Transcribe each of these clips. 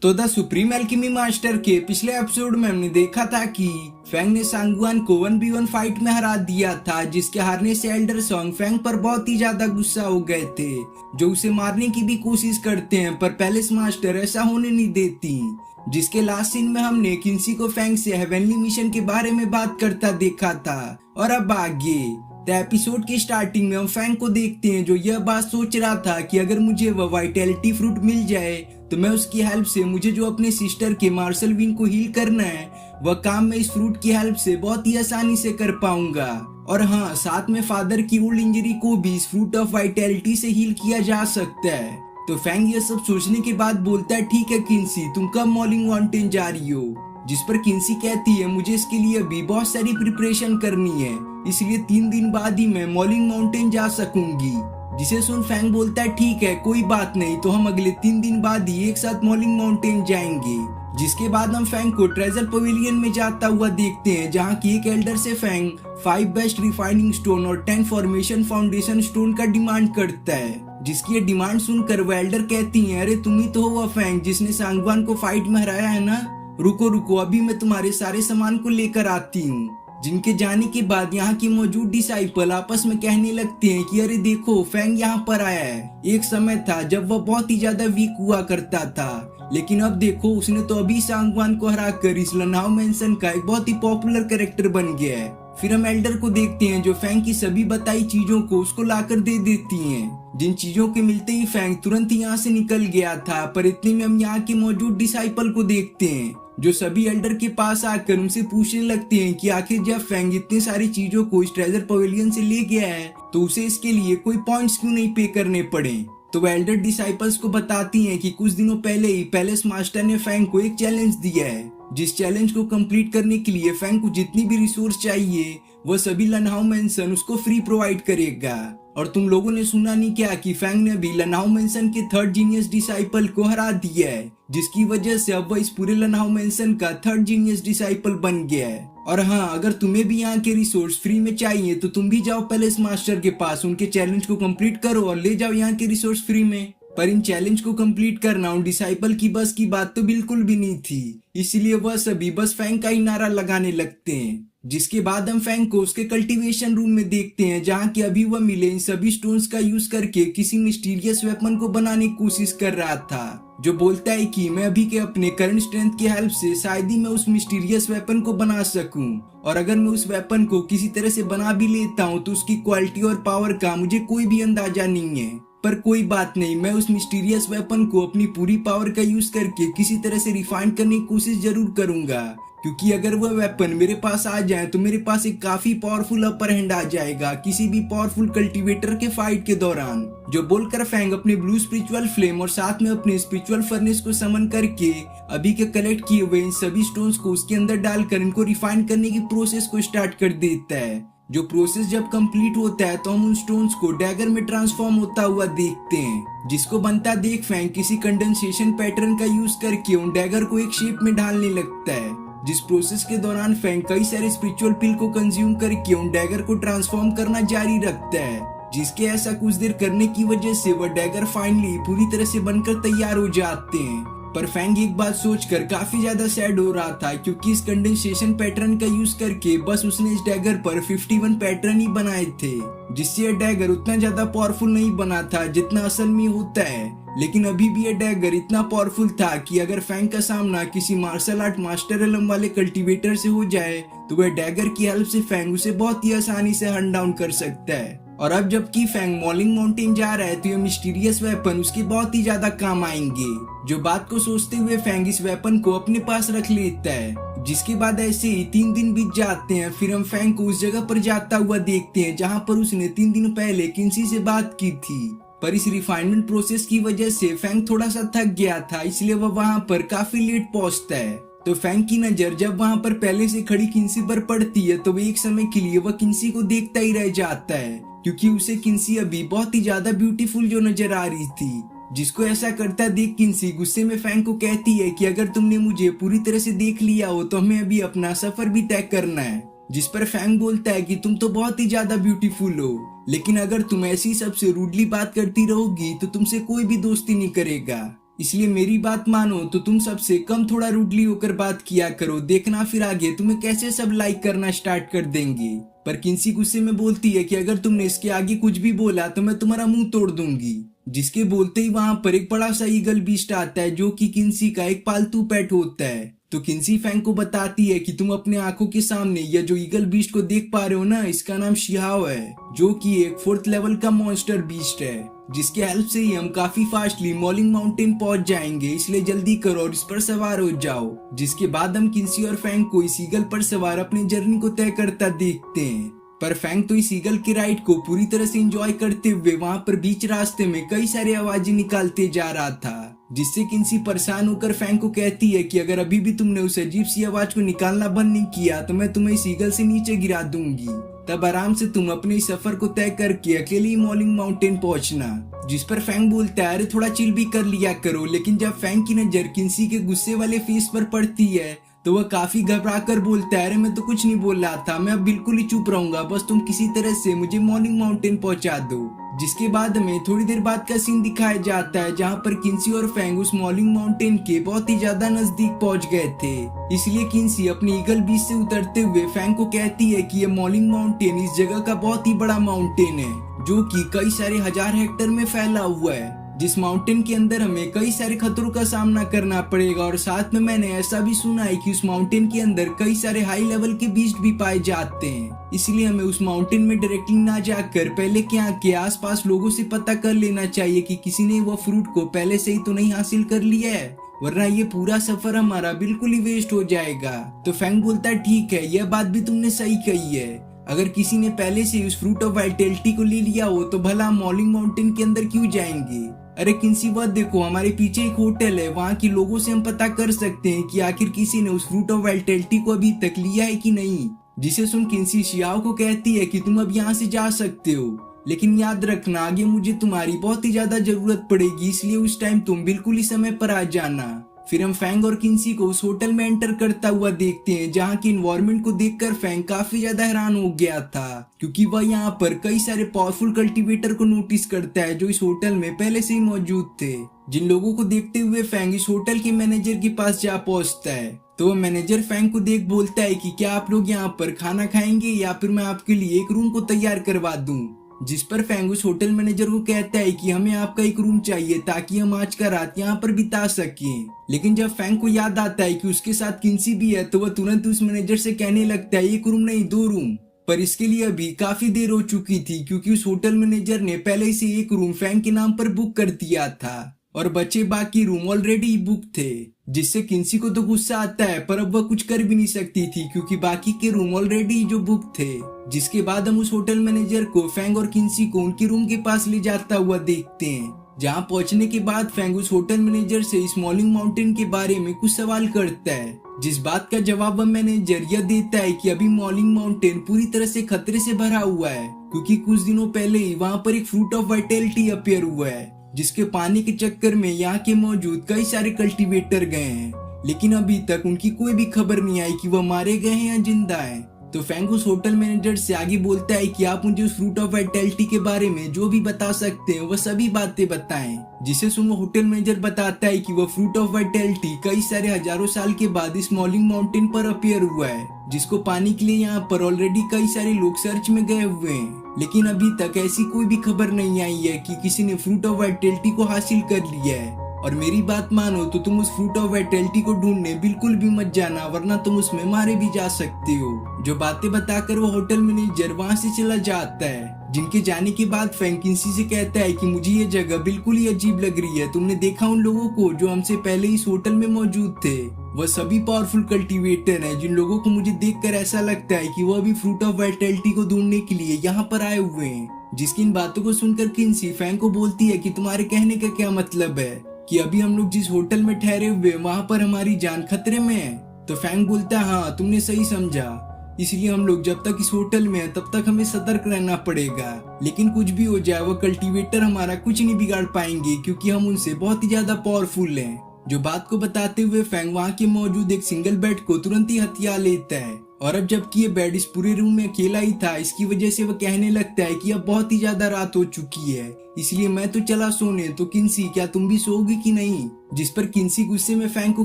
तो the supreme alchemy master के पिछले एपिसोड में हमने देखा था कि फैंग ने सांगवान को 1v1 फाइट में हरा दिया था, जिसके हारने से एल्डर सॉन्ग फैंग पर बहुत ही ज्यादा गुस्सा हो गए थे, जो उसे मारने की भी कोशिश करते हैं, पर पैलेस मास्टर ऐसा होने नहीं देती। जिसके लास्ट सीन में हमने किन्सी को फैंग से हेवनली मिशन के बारे में बात करता देखा था। और अब आगे तो एपिसोड की स्टार्टिंग में हम फैंग को देखते हैं, जो यह बात सोच रहा था कि अगर मुझे वह वाइटैलिटी फ्रूट मिल जाए तो मैं उसकी हेल्प से मुझे जो अपने सिस्टर के मार्शल विन को हील करना है वह काम मैं इस फ्रूट की हेल्प से बहुत ही आसानी से कर पाऊंगा। और हाँ, साथ में फादर की ओल्ड इंजरी को भी इस फ्रूट ऑफ वाइटैलिटी से हील किया जा सकता है। तो फैंग ये सब सोचने के बाद बोलता है, ठीक है किन्सी, तुम कब मॉर्निंग माउंटेन जा रही हो? जिस पर किन्सी कहती है, मुझे इसके लिए अभी बहुत सारी प्रिपरेशन करनी है, इसलिए 3 दिन बाद ही मैं मॉर्निंग माउंटेन जा सकूंगी। जिसे सुन फैंग बोलता है, ठीक है कोई बात नहीं, तो हम अगले 3 दिन बाद ही एक साथ मॉर्निंग माउंटेन जाएंगे। जिसके बाद हम फैंग को ट्रेजर पवेलियन में जाता हुआ देखते हैं, जहाँ की एक एल्डर से फैंग 5 बेस्ट रिफाइनिंग स्टोन और 10 फॉर्मेशन फाउंडेशन स्टोन का डिमांड करता है। जिसकी ये डिमांड सुनकर वह एल्डर कहती है, अरे तुम ही तो हो वह फैंग जिसने सांगवान को फाइट में हराया है ना? रुको रुको, अभी मैं तुम्हारे सारे सामान को लेकर आती हूँ। जिनके जाने के बाद यहाँ की मौजूद डिसाइपल आपस में कहने लगते हैं कि अरे देखो फैंग यहाँ पर आया है। एक समय था जब वह बहुत ही ज्यादा वीक हुआ करता था, लेकिन अब देखो उसने तो अभी सांगवान को हराकर इस लनाओ मेंशन का एक बहुत ही पॉपुलर कैरेक्टर बन गया है। फिर हम एल्डर को देखते हैं, जो फैंग की सभी बताई चीजों को उसको लाकर दे देती हैं। जिन चीजों के मिलते ही फैंग तुरंत ही यहाँ से निकल गया था, पर इतने में हम यहाँ के मौजूद डिसाइपल को देखते हैं, जो सभी एल्डर के पास आकर उनसे पूछने लगते हैं कि आखिर जब फैंग इतनी सारी चीजों को इस ट्रेजर पवेलियन से ले गया है तो उसे इसके लिए कोई पॉइंट्स क्यों नहीं पे करने पड़े। तो वह एल्डर डिसाइपल्स को बताती हैं कि कुछ दिनों पहले ही पैलेस मास्टर ने फैंग को एक चैलेंज दिया है, जिस चैलेंज को कंप्लीट करने के लिए फैंग को जितनी भी रिसोर्स चाहिए वह सभी लनहाओ मेंशन उसको फ्री प्रोवाइड करेगा। और तुम लोगों ने सुना नहीं क्या कि फैंग ने भी लनहाओ मेंशन के 3rd जीनियस डिसाइपल को हरा दिया है, जिसकी वजह से अब वह इस पूरे लनहाओ मेंशन का 3rd जीनियस डिसाइपल बन गया है। और हाँ, अगर तुम्हें भी यहाँ के रिसोर्स फ्री में चाहिए तो तुम भी जाओ पैलेस मास्टर के पास, उनके चैलेंज को कंप्लीट करो और ले जाओ यहाँ के रिसोर्स फ्री में। पर इन चैलेंज को कंप्लीट करना उन डिसाइपल की बस की बात तो बिल्कुल भी नहीं थी, इसलिए वह सभी बस फैंग का ही नारा लगाने लगते हैं। जिसके बाद हम फैंग को उसके कल्टीवेशन रूम में देखते हैं, जहाँ की अभी वह मिले इन सभी स्टोन्स का यूज करके किसी मिस्टीरियस वेपन को बनाने की कोशिश कर रहा था, जो बोलता है कि मैं अभी के अपने करंट स्ट्रेंथ की हेल्प से शायद ही मैं उस मिस्टीरियस वेपन को बना सकूं, और अगर मैं उस वेपन को किसी तरह से बना भी लेता हूं तो उसकी क्वालिटी और पावर का मुझे कोई भी अंदाजा नहीं है। पर कोई बात नहीं, मैं उस मिस्टीरियस वेपन को अपनी पूरी पावर का यूज करके किसी तरह से रिफाइन करने की कोशिश जरूर करूंगा, क्योंकि अगर वह वेपन मेरे पास आ जाए तो मेरे पास एक काफी पावरफुल अपर हैंड आ जाएगा किसी भी पावरफुल कल्टीवेटर के फाइट के दौरान। जो बोलकर फैंग अपने ब्लू स्पिरिचुअल फ्लेम और साथ में अपने स्पिरिचुअल फर्नेस को समन करके अभी के कलेक्ट किए हुए इन सभी स्टोन्स को उसके अंदर डालकर इनको रिफाइन करने की प्रोसेस को स्टार्ट कर देता है। जो प्रोसेस जब कंप्लीट होता है तो हम उन स्टोन्स को डैगर में ट्रांसफॉर्म होता हुआ देखते हैं, जिसको बनता देख फैंग किसी कंडेंसेशन पैटर्न का यूज करके उन डैगर को एक शेप में ढालने लगता है। जिस प्रोसेस के दौरान फैंग कई सारे स्पिरिचुअल पिल को कंज्यूम करके उन डैगर को ट्रांसफॉर्म करना जारी रखता है, जिसके ऐसा कुछ देर करने की वजह से वह डैगर फाइनली पूरी तरह से बनकर तैयार हो जाते हैं। पर फैंग एक बात सोचकर काफी ज्यादा सैड हो रहा था, क्योंकि इस कंडेंसेशन पैटर्न का यूज करके बस उसने इस डैगर पर 51 पैटर्न ही बनाए थे, जिससे यह डैगर उतना ज्यादा पावरफुल नहीं बना था जितना असल में होता है। लेकिन अभी भी यह डैगर इतना पावरफुल था कि अगर फैंग का सामना किसी मार्शल आर्ट मास्टर एलम वाले कल्टीवेटर से हो जाए तो वह डैगर की हेल्प से फैंग उसे बहुत ही आसानी से हंट डाउन कर सकता है। और अब जबकि फैंग मॉर्निंग माउंटेन जा रहा है तो ये मिस्टीरियस वेपन उसके बहुत ही ज्यादा काम आएंगे। जो बात को सोचते हुए फैंग इस वेपन को अपने पास रख लेता है। जिसके बाद ऐसे ही 3 दिन बीत जाते हैं, फिर हम फैंग को उस जगह पर जाता हुआ देखते हैं जहाँ पर उसने 3 दिन पहले किन्सी से बात की थी। पर इस रिफाइनमेंट प्रोसेस की वजह से फैंग थोड़ा सा थक गया था, इसलिए वह वहाँ पर काफी लेट पहुँचता है। तो फैंग की नजर जब वहाँ पर पहले से खड़ी किन्सी पर पड़ती है तो वह एक समय के लिए वह किन्सी को देखता ही रह जाता है, क्योंकि उसे किन्सी अभी बहुत ही ज्यादा ब्यूटीफुल जो नजर आ रही थी। जिसको ऐसा करता देख किन्सी गुस्से में फैंग को कहती है कि अगर तुमने मुझे पूरी तरह से देख लिया हो तो हमें अभी अपना सफर भी तय करना है। जिस पर फैंग बोलता है कि तुम तो बहुत ही ज्यादा ब्यूटीफुल हो, लेकिन अगर तुम ऐसी सबसे रूडली बात करती रहोगी तो तुमसे कोई भी दोस्ती नहीं करेगा। इसलिए मेरी बात मानो तो तुम सबसे कम थोड़ा रूडली होकर बात किया करो, देखना फिर आगे तुम्हें कैसे सब लाइक करना स्टार्ट कर देंगे। पर किंसी गुस्से में बोलती है कि अगर तुमने इसके आगे कुछ भी बोला तो मैं तुम्हारा मुंह तोड़ दूंगी। जिसके बोलते ही वहां पर एक बड़ा सा ईगल बीस्ट आता है जो कि किंसी का एक पालतू पेट होता है। तो किंसी फैंग को बताती है कि तुम अपने आंखों के सामने यह जो ईगल बीस्ट को देख पा रहे हो ना, इसका नाम शिहाओ है, जो कि एक 4th लेवल का मॉन्स्टर बीस्ट है, जिसके हेल्प से ही हम काफी फास्टली मॉलिंग माउंटेन पहुंच जाएंगे। इसलिए जल्दी करो और इस पर सवार हो जाओ। जिसके बाद हम किंसी और फैंग को इस ईगल पर सवार अपनी जर्नी को तय करता देखते हैं। पर फैंग तो इस ईगल की राइड को पूरी तरह से एंजॉय करते हुए वहां पर बीच रास्ते में कई सारी आवाजें निकालते जा रहा था, जिससे किंसी परेशान होकर फैंग को कहती है कि अगर अभी भी तुमने उस अजीब सी आवाज को निकालना बंद नहीं किया तो मैं तुम्हें इस ईगल से नीचे गिरा दूंगी। तब आराम से तुम अपने सफर को तय करके अकेले ही मॉलिंग माउंटेन पहुंचना। जिस पर फैंग बोलता है अरे थोड़ा चिल भी कर लिया करो। लेकिन जब फैंग की नजर किंसी के गुस्से वाले फेस पर पड़ती है तो वह काफी घबरा कर बोलता है अरे मैं तो कुछ नहीं बोल रहा था, मैं अब बिल्कुल ही चुप रहूंगा, बस तुम किसी तरह से मुझे मॉलिंग माउंटेन पहुंचा दो। जिसके बाद में थोड़ी देर बाद का सीन दिखाया जाता है जहां पर किंसी और फैंग उस मॉलिंग माउंटेन के बहुत ही ज्यादा नजदीक पहुंच गए थे। इसलिए किंसी अपनी ईगल बीच से उतरते हुए फैंग को कहती है कि यह मॉलिंग माउंटेन इस जगह का बहुत ही बड़ा माउंटेन है, जो कि कई सारे हजार हेक्टेयर में फैला हुआ है। जिस माउंटेन के अंदर हमें कई सारे खतरों का सामना करना पड़ेगा और साथ में मैंने ऐसा भी सुना है कि उस माउंटेन के अंदर कई सारे हाई लेवल के बीस्ट भी पाए जाते हैं। इसलिए हमें उस माउंटेन में डायरेक्टली ना जाकर पहले के यहाँ के आसपास लोगों से पता कर लेना चाहिए कि किसी ने वो फ्रूट को पहले से ही तो नहीं हासिल कर लिया है, वरना ये पूरा सफर हमारा बिल्कुल ही वेस्ट हो जाएगा। तो फैंग बोलता है ठीक है, यह बात भी तुमने सही कही है, अगर किसी ने पहले से उस फ्रूट ऑफ वाइटैलिटी को ले लिया हो तो भला हम मॉलिंग माउंटेन के अंदर क्यों जाएंगे। अरे किंसी बात देखो, हमारे पीछे एक होटल है, वहाँ के लोगों से हम पता कर सकते हैं कि आखिर किसी ने उस फ्रूट ऑफ वाइटैलिटी को अभी तक लिया है कि नहीं। जिसे सुन किंसी शियाओ को कहती है कि तुम अब यहाँ से जा सकते हो, लेकिन याद रखना आगे मुझे तुम्हारी बहुत ही ज्यादा जरूरत पड़ेगी, इसलिए उस टाइम तुम बिल्कुल ही समय पर आ जाना। फिर हम फैंग और किंसी को उस होटल में एंटर करता हुआ देखते हैं, जहाँ की इन्वायरमेंट को देखकर फैंग काफी ज्यादा हैरान हो गया था, क्योंकि वह यहाँ पर कई सारे पावरफुल कल्टीवेटर को नोटिस करता है जो इस होटल में पहले से ही मौजूद थे। जिन लोगों को देखते हुए फैंग इस होटल के मैनेजर के पास जा पहुंचता है, तो वह मैनेजर फैंग को देख बोलता है कि क्या आप लोग यहाँ पर खाना खाएंगे या फिर मैं आपके लिए एक रूम को तैयार करवा दूं। जिस पर फैंग उस होटल मैनेजर को कहता है कि हमें आपका एक रूम चाहिए ताकि हम आज का रात यहाँ पर बिता सकें। लेकिन जब फैंग को याद आता है कि उसके साथ किंसी भी है तो वह तुरंत उस मैनेजर से कहने लगता है एक रूम नहीं 2 रूम। पर इसके लिए अभी काफी देर हो चुकी थी, क्योंकि उस होटल मैनेजर ने पहले से एक रूम फैंग के नाम पर बुक कर दिया था और बचे बाकी रूम ऑलरेडी बुक थे। जिससे किंसी को तो गुस्सा आता है, पर अब वह कुछ कर भी नहीं सकती थी क्योंकि बाकी के रूम ऑलरेडी जो बुक थे। जिसके बाद हम उस होटल मैनेजर को फैंग और किंसी को उनके रूम के पास ले जाता हुआ देखते हैं, जहां पहुंचने के बाद फैंग उस होटल मैनेजर से इस मॉलिंग माउंटेन के बारे में कुछ सवाल करता है, जिस बात का जवाब वह मैनेजर यह देता है कि अभी मॉलिंग माउंटेन पूरी तरह से खतरे से भरा हुआ है, क्योंकि कुछ दिनों पहले ही वहां पर एक फ्रूट ऑफ वाइटैलिटी अपीयर हुआ है, जिसके पानी के चक्कर में यहाँ के मौजूद कई सारे कल्टीवेटर गए हैं, लेकिन अभी तक उनकी कोई भी खबर नहीं आई कि वह मारे गए हैं या जिंदा हैं। तो फैंग उस होटल मैनेजर से आगे बोलता है कि आप मुझे उस फ्रूट ऑफ वाइटैलिटी के बारे में जो भी बता सकते हैं वह सभी बातें बताएं। जिसे सुन वो होटल मैनेजर बताता है कि वह फ्रूट ऑफ वाइटैलिटी कई सारे हजारों साल के बाद इस मॉलिंग माउंटेन पर अपीयर हुआ है, जिसको पाने के लिए यहाँ पर ऑलरेडी कई सारे लोग सर्च में गए हुए हैं, लेकिन अभी तक ऐसी कोई भी खबर नहीं आई है कि किसी ने फ्रूट ऑफ वाइटैलिटी को हासिल कर लिया है। और मेरी बात मानो तो तुम उस फ्रूट ऑफ वाइटैलिटी को ढूंढने बिल्कुल भी मत जाना, वरना तुम उसमें मारे भी जा सकते हो। जो बातें बताकर वो होटल मैनेजर वहाँ से चला जाता है। जिनके जाने के बाद फैंग किंसी से कहता है कि मुझे ये जगह बिल्कुल ही अजीब लग रही है, तुमने देखा उन लोगों को जो हमसे पहले इस होटल में मौजूद थे, वह सभी पावरफुल कल्टीवेटर हैं, जिन लोगों को मुझे देखकर ऐसा लगता है कि वह भी फ्रूट ऑफ वाइटैलिटी को ढूंढने के लिए यहाँ पर आए हुए हैं। जिसकी इन बातों को सुनकर किंसी फैंग को बोलती है कि तुम्हारे कहने का क्या मतलब है कि अभी हम लोग जिस होटल में ठहरे हुए वहाँ पर हमारी जान खतरे में है। तो फैंग बोलता है हाँ तुमने सही समझा, इसलिए हम लोग जब तक इस होटल में है तब तक हमें सतर्क रहना पड़ेगा, लेकिन कुछ भी हो जाए वो कल्टीवेटर हमारा कुछ नहीं बिगाड़ पाएंगे क्योंकि हम उनसे बहुत ही ज्यादा पावरफुल हैं। जो बात को बताते हुए फैंग वहाँ के मौजूद एक सिंगल बेड को तुरंत ही हथिया लेता है, और अब जबकि ये बेड इस पूरे रूम में अकेला ही था, इसकी वजह से वह कहने लगता है कि अब बहुत ही ज्यादा रात हो चुकी है, इसलिए मैं तो चला सोने, तो किंसी क्या तुम भी सोओगी कि नहीं। जिस पर किन्सी गुस्से में फैंग को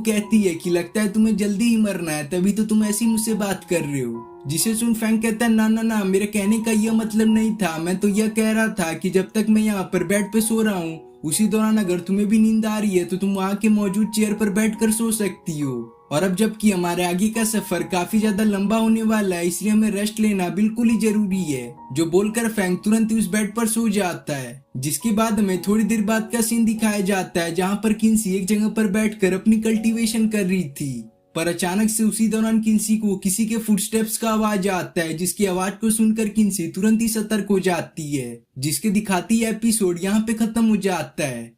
कहती है कि लगता है तुम्हें जल्दी ही मरना है, तभी तो तुम ऐसी मुझसे बात कर रहे हो। जिसे सुन फैंग कहता है ना ना ना, मेरे कहने का यह मतलब नहीं था, मैं तो यह कह रहा था कि जब तक मैं यहाँ पर बेड पे सो रहा हूँ उसी दौरान अगर तुम्हें भी नींद आ रही है तो तुम वहाँ के मौजूद चेयर पर बैठकर सो सकती हो। और अब जबकि हमारे आगे का सफर काफी ज्यादा लंबा होने वाला है, इसलिए हमें रेस्ट लेना बिल्कुल ही जरूरी है। जो बोलकर फैंग तुरंत ही उस बेड पर सो जाता है। जिसके बाद हमें थोड़ी देर बाद का सीन दिखाया जाता है जहाँ पर किन्सी एक जगह पर बैठकर अपनी कल्टीवेशन कर रही थी। पर अचानक से उसी दौरान किन्सी को किसी के फुटस्टेप्स का आवाज आता है, जिसकी आवाज को सुनकर किन्सी तुरंत ही सतर्क हो जाती है। जिसके दिखाती एपिसोड यहाँ पे खत्म हो जाता है।